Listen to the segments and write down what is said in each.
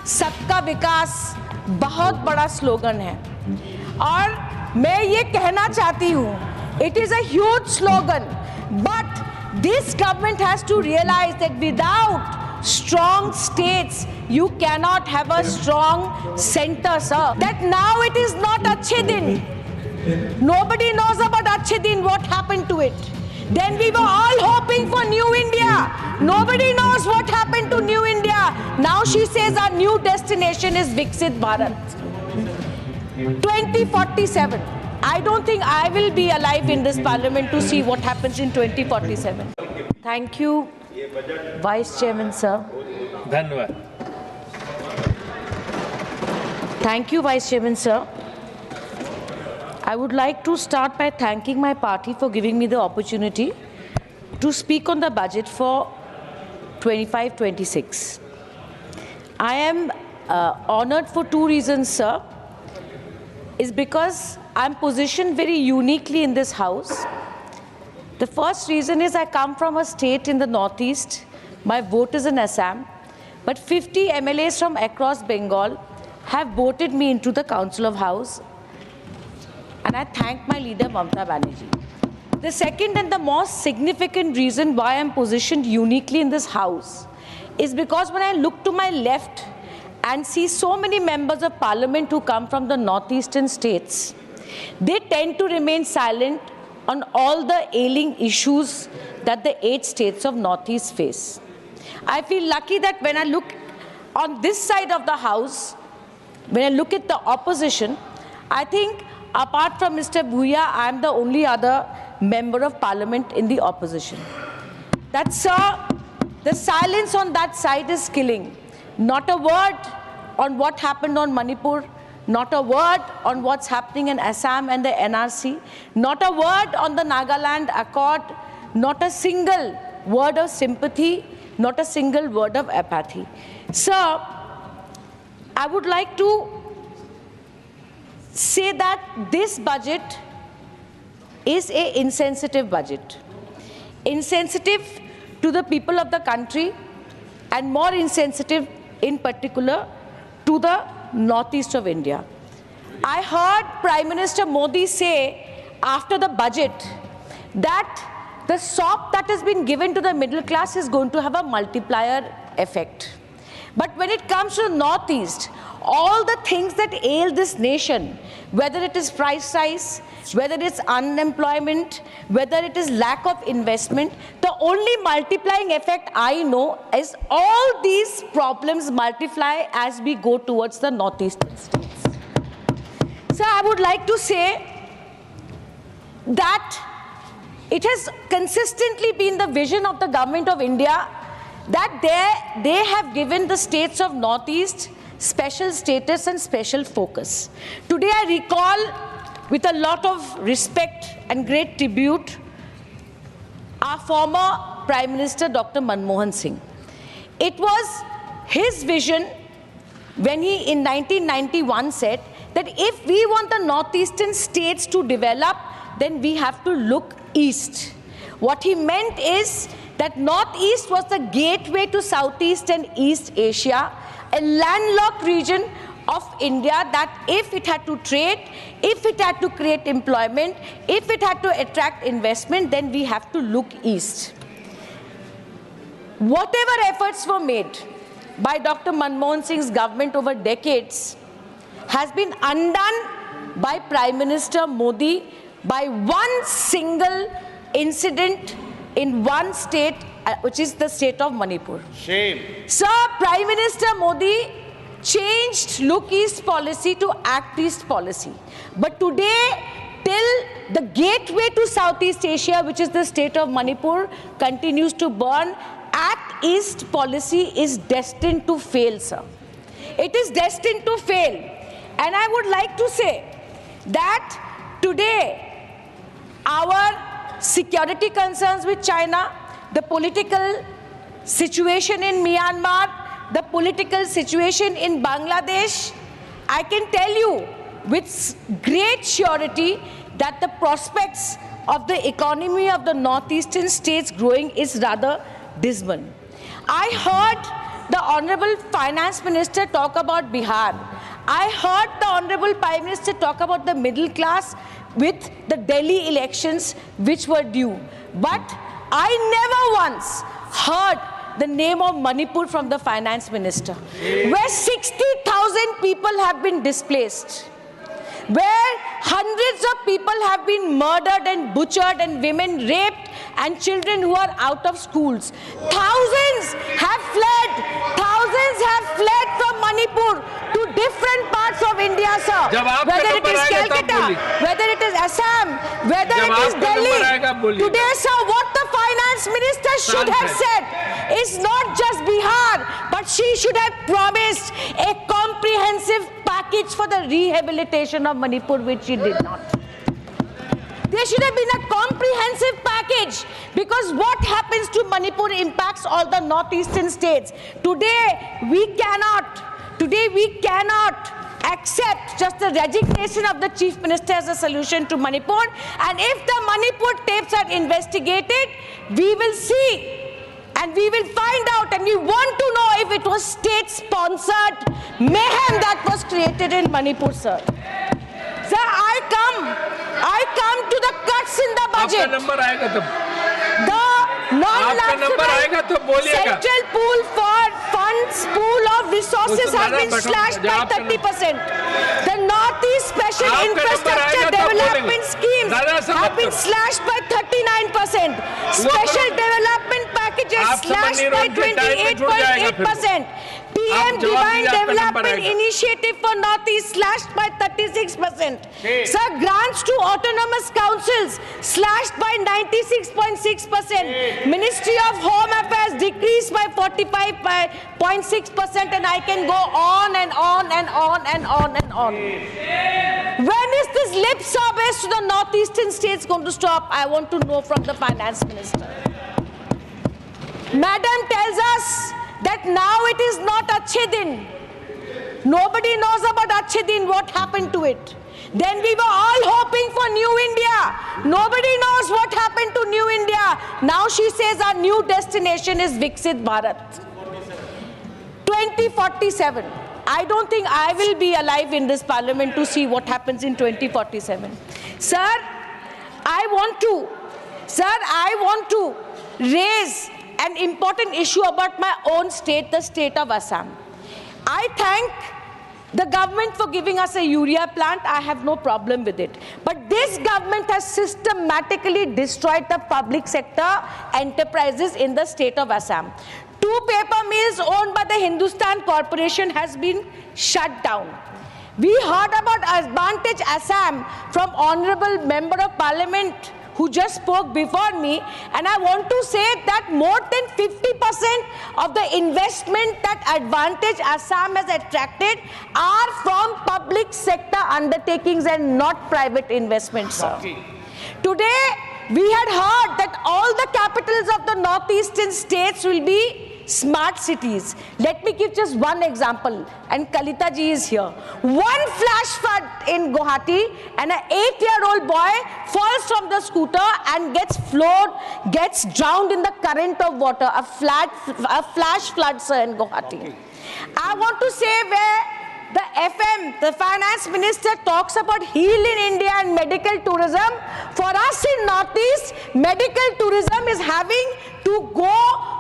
सबका विकास बहुत बड़ा स्लोगन है और मैं ये कहना चाहती हूँ, it is a huge slogan, but this government has to realize that without strong states, you cannot have a strong center, sir. That now it is not Achhe Din. Nobody knows about Achhe Din, what happened to it. Then we were all hoping for New India. Nobody knows what happened to New India. Now she says our new destination is Viksit Bharat. 2047. I don't think I will be alive in this parliament to see what happens in 2047. Thank you, Vice Chairman, sir. धन्यवाद. Thank you, Vice Chairman, sir. I would like to start by thanking my party for giving me the opportunity to speak on the budget for 25-26. I am honored for two reasons, sir. Is because I'm positioned very uniquely in this house. The first reason is I come from a state in the northeast. My vote is in Assam, but 50 MLAs from across Bengal have voted me into the Council of House, and I thank my leader Mamata Banerjee. The second and the most significant reason why I'm positioned uniquely in this house is because when I look to my left and see so many members of parliament who come from the northeastern states, they tend to remain silent on all the ailing issues that the 8 states of northeast face. I feel lucky that when I look on this side of the house, when I look at the opposition, I think apart from Mr. Bhuya, I am the only other member of parliament in the opposition. That, sir, the silence on that side is killing. Not a word on what happened on Manipur, not a word on what's happening in Assam and the NRC, not a word on the Nagaland Accord, not a single word of sympathy, not a single word of apathy. Sir, I would like to say that this budget is an insensitive budget. Insensitive to the people of the country and more insensitive in particular to the northeast of India. I heard Prime Minister Modi say after the budget that the sop that has been given to the middle class is going to have a multiplier effect. But when it comes to the northeast, all the things that ail this nation, whether it is price rise, whether it's unemployment, whether it is lack of investment, the only multiplying effect I know is all these problems multiply as we go towards the northeastern states. So I would like to say that it has consistently been the vision of the government of India that they have given the states of northeast special status and special focus. Today I recall with a lot of respect and great tribute our former Prime Minister Dr. Manmohan Singh. It was his vision when he in 1991 said that if we want the northeastern states to develop, then we have to look east. What he meant is that northeast was the gateway to Southeast and East Asia, a landlocked region of India that if it had to trade, if it had to create employment, if it had to attract investment, then we have to look east. Whatever efforts were made by Dr. Manmohan Singh's government over decades has been undone by Prime Minister Modi by one single incident in one state, which is the state of Manipur. Shame. Sir, Prime Minister Modi changed look east policy to act east policy. But today, till the gateway to Southeast Asia, which is the state of Manipur, continues to burn, act east policy is destined to fail, sir. It is destined to fail. And I would like to say that today, our security concerns with China, the political situation in Myanmar, the political situation in Bangladesh, I can tell you with great surety that the prospects of the economy of the northeastern states growing is rather dismal. I heard the Honorable Finance Minister talk about Bihar. I heard the Honorable Prime Minister talk about the middle class with the Delhi elections which were due. But I never once heard the name of Manipur from the Finance Minister, where 60,000 people have been displaced, where hundreds of people have been murdered and butchered and women raped and children who are out of schools. Thousands have fled from Manipur to different parts of India, sir. Whether it is Calcutta, whether it is Assam, whether it is Delhi. Today, sir, what the Finance Minister should have said is not just Bihar, but she should have promised a comprehensive package for the rehabilitation of Manipur, which she did not. There should have been a comprehensive package, because what happens to Manipur impacts all the northeastern states. Today we cannot accept just the resignation of the Chief Minister as a solution to Manipur. And if the Manipur tapes are investigated, we will see and we will find out, and we want to know if it was state-sponsored mayhem that was created in Manipur, sir. Sir, I come to the cuts in the budget. The non-lapsable central pool for funds, pool of resources has been slashed by 30%. The Northeast Special Infrastructure Development Schemes have been slashed by 39%. Special Development Packages slashed by 28.8%. PM Divine Development Initiative for Northeast slashed by 36%. Sir, grants to autonomous councils slashed by 96.6%. Ministry of Home Affairs decreased by 45.6%, and I can go on and on and on and on and on. When is this lip service to the northeastern states going to stop? I want to know from the Finance Minister. Madam tells us that now it is not Achhe Din. Nobody knows about Achhe Din, what happened to it. Then we were all hoping for New India. Nobody knows what happened to New India. Now she says our new destination is Viksit Bharat. 2047. I don't think I will be alive in this parliament to see what happens in 2047. Sir, I want to raise an important issue about my own state, the state of Assam. I thank the government for giving us a urea plant. I have no problem with it. But this government has systematically destroyed the public sector enterprises in the state of Assam. 2 paper mills owned by the Hindustan Corporation has been shut down. We heard about Advantage Assam from Honorable Member of Parliament who just spoke before me, and I want to say that more than 50% of the investment that Advantage Assam has attracted are from public sector undertakings and not private investments, sir. Today, we had heard that all the capitals of the northeastern states will be smart cities. Let me give just one example, and Kalita ji is here. One flash flood in Guwahati, and an 8-year-old boy falls from the scooter and gets drowned in the current of water. A flash flood, sir, in Guwahati. I want to say where the FM, the Finance Minister, talks about Heal in India and medical tourism. For us in Northeast, medical tourism is having to go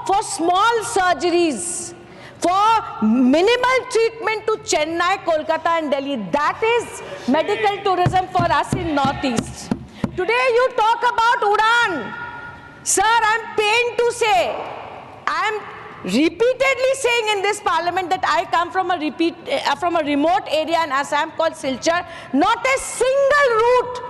for small surgeries, for minimal treatment to Chennai, Kolkata and Delhi. That is medical tourism for us in Northeast. Today you talk about Udan. Sir, I'm pained to say, I'm repeatedly saying in this parliament that I come from a remote area in Assam called Silchar. Not a single route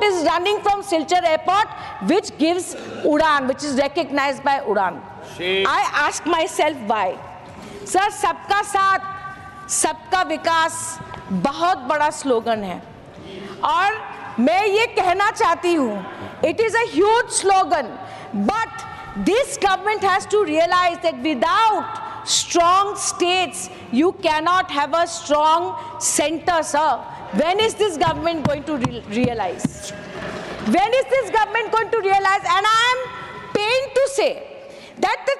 is running from Silchar airport which gives Udan, which is recognized by Udan. I ask myself why. Sir, सबका साथ, सबका विकास बहुत बड़ा slogan है, और मैं ये कहना चाहती हूँ, it is a huge slogan, but this government has to realize that without strong states, you cannot have a strong center, sir. When is this government going to realize? When is this government going to realize? And I am pained to say that the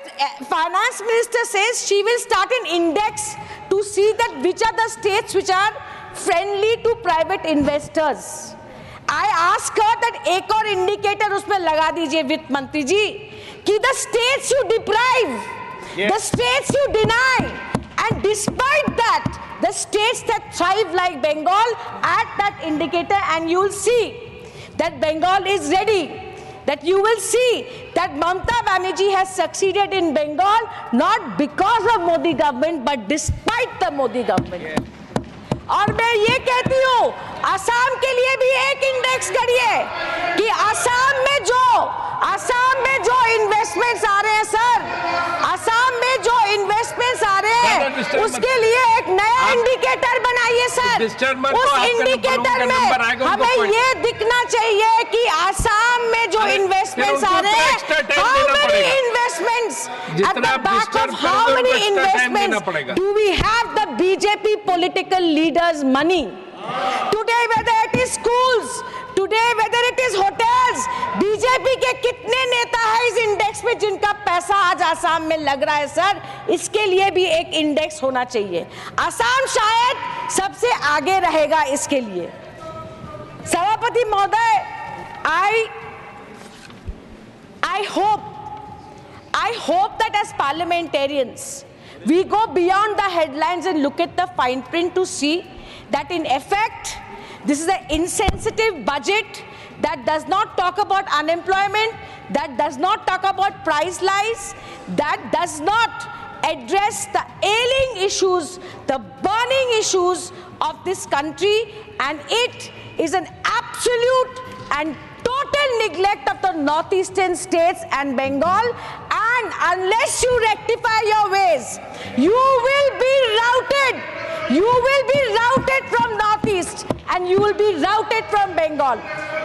finance minister says she will start an index to see that which are the states which are friendly to private investors. I ask her that एक और indicator उसमें लगा दीजिए वित्त मंत्री जी कि the states you deprive, the states you deny, and despite that, the states that thrive like Bengal, add that indicator and you will see that Bengal is ready. That you will see that Mamata Banerjee has succeeded in Bengal not because of Modi government but despite the Modi government. और मैं ये कहती हूँ असम के लिए भी एक index करिए कि असम में जो इन्वेस्टमेंट्स आ रहे हैं सर, असम में जो इन्वेस्टमेंट्स आ रहे हैं उसके लिए एक नया इंडिकेटर बनाइए सर। उस इंडिकेटर में हमें ये दिखना चाहिए कि असम में जो इन्वेस्टमेंट्स आ रहे हैं, how many investments at the back of how many investments do we have the BJP political leaders money today, whether it is schools, today whether it is hotels, BJP के कितने नेता है इस इंडेक्स में जिनका पैसा आज आसाम में लग रहा है सर? इसके लिए भी एक इंडेक्स होना चाहिए। आसाम शायद सबसे आगे रहेगा इसके लिए। सभापति महोदय, I hope that as parliamentarians we go beyond the headlines and look at the fine print to see that in effect this is an insensitive budget that does not talk about unemployment, that does not talk about price rise, that does not address the ailing issues, the burning issues of this country, and it is an absolute and total neglect of the northeastern states and Bengal. And unless you rectify your ways, you will be routed. You will be routed from northeast and you will be routed from Bengal.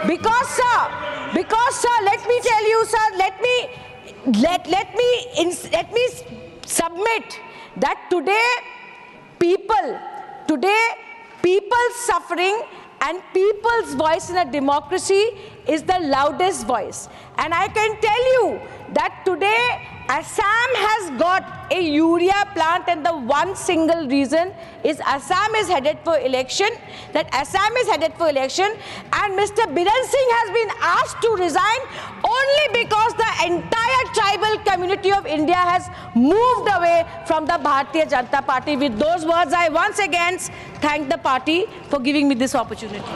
Because sir, let me tell you sir, let me submit that today people's suffering and people's voice in a democracy is the loudest voice. And I can tell you that today Assam has got a urea plant, and the one single reason is Assam is headed for election, and Mr. Biren Singh has been asked to resign only because the entire tribal community of India has moved away from the Bharatiya Janata Party. With those words, I once again thank the party for giving me this opportunity.